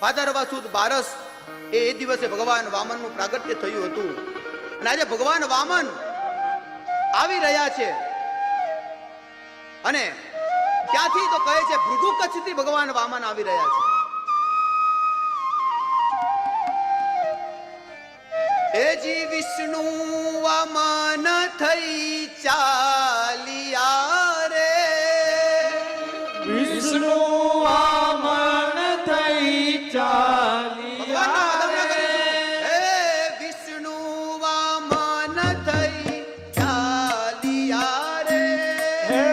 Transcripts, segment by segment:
ભાદરવા સુદ બારસ એ દિવસે ભગવાન વામનનું પ્રાગટ્ય થયું હતું અને આજે ભગવાન વામન આવી રહ્યા છે અને ક્યાંથી તો કહે છે ભૃગુ કચ્છથી ભગવાન વામન આવી રહ્યા છે। એજી વિષ્ણુ વામન થઈ ચાલિયા રે, વિષ્ણુ વામન થઈ ચાલિયા રે, હે વિષ્ણુ વામન થઈ ચાલિયા રે, હે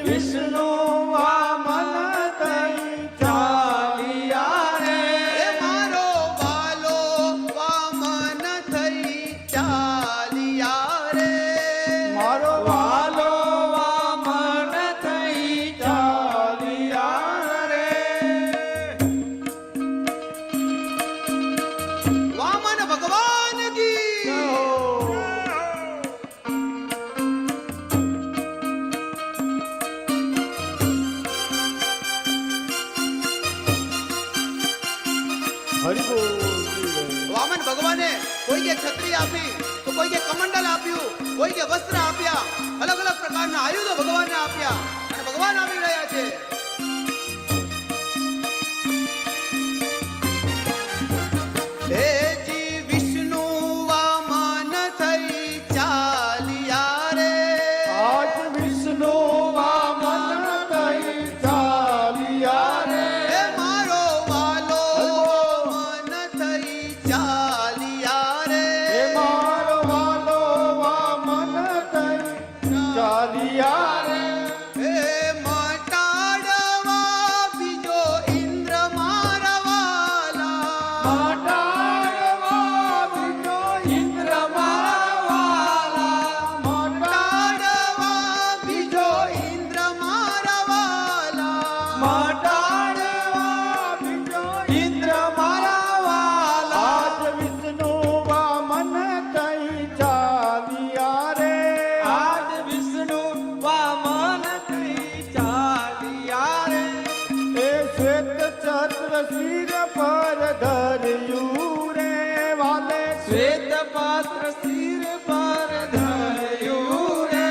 વિષ્ણુ વામન થઈ ચાલિયા રે, હે મારો વાલો વામન થઈ ચાલિયા રે, મારો વાલો વામન થઈ ચાલિયા રે, વામન ભગવાન કી હરિ બોલ। વામન ભગવાને કોઈ કે છત્રી આપી તો કોઈ કે કમંડલ આપ્યું, કોઈ કે વસ્ત્ર આપ્યા, અલગ અલગ પ્રકારના આયુધો ભગવાનને આપ્યા અને ભગવાન આવી રહ્યા છે। હે જી વિષ્ણુ વામન થઈ ચાલિયા રે, આજ વિષ્ણુ વામન થઈ ચાલિયા રે, હે મારો વાલો વામન થઈ ચાલિયા રે, હે મારો વાલો વામન થઈ ચાલિયા રે, હે મટાડવા બીજો ઇન્દ્ર મારા વાલા, મટાડવા બીજો ઇન્દ્ર મારા વાલા, મટાડવા બીજો ઇન્દ્ર મારા વાલા, મટાડવા બીજો ઇન્દ્ર મારા વાલા, આજ વિષ્ણુ વામન થઈ ચાલિયા રે, આજ વિષ્ણુ વામન થઈ ચાલિયા રે, એ શ્વેત છત્ર શિર પર ધર્યું રે વાલે, શ્વેત પાત્ર શિર પર ધર્યું રે,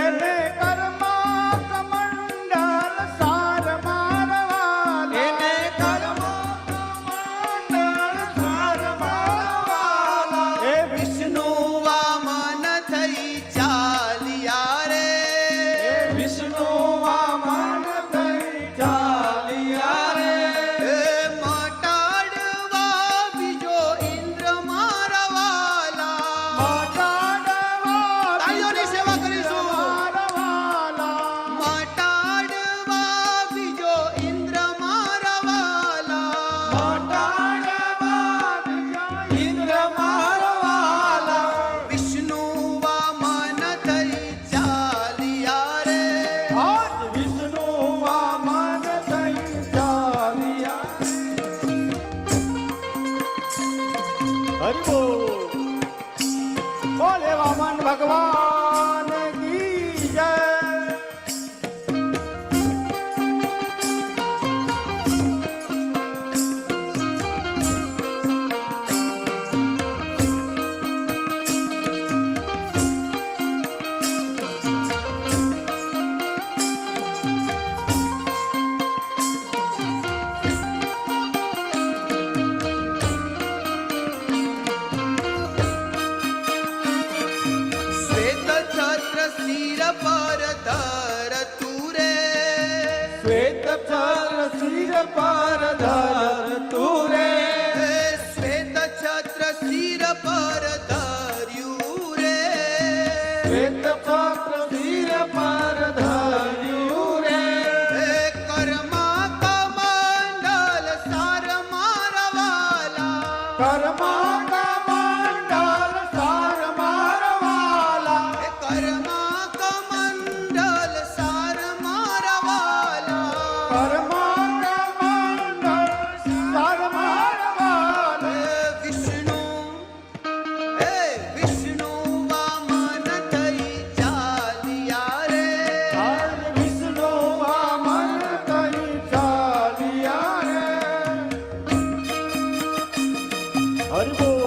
એને કર્મા કમંડલ સાર મારવા, એને કર્મા કમંડલ સાર મારવા, એ વિષ્ણુ વામન થઈ ચાલિયા રે, વિષ્ણુ વામન થઈ ચાલિયા રે, હે મટાડવા બીજો ઇન્દ્ર મારા વાલા, મટાડવા તાળીઓની સેવા કરીશું। મારા વાલા, મટાડવા બીજો ઇન્દ્ર મારા વાલા, મટાડવા બીજો ઇન્દ્ર મારા વાલા, વિષ્ણુ વામન થઈ ચાલિયા રે, આજ વિષ્ણુ વામન થઈ ચાલિયા હરિ બોલ। બોલે વામન ભગવાન કી જય। શ્વેત છત્ર શિર પર ધરતું રે, શ્વેત છત્ર શિર પર ધરતું રે, હે શ્વેત છત્ર શિર પર ધર્યું રે, શ્વેત છત્ર શિર પર ધર્યું રે, હે કર્મા કમંડલ સાર મારા વાલા, કર્મા કમંડલ સાર મારા વાલા, હે કર્મા કમંડલ સાર મારા વાલા, કર્મા કમંડલ હરિ બોલ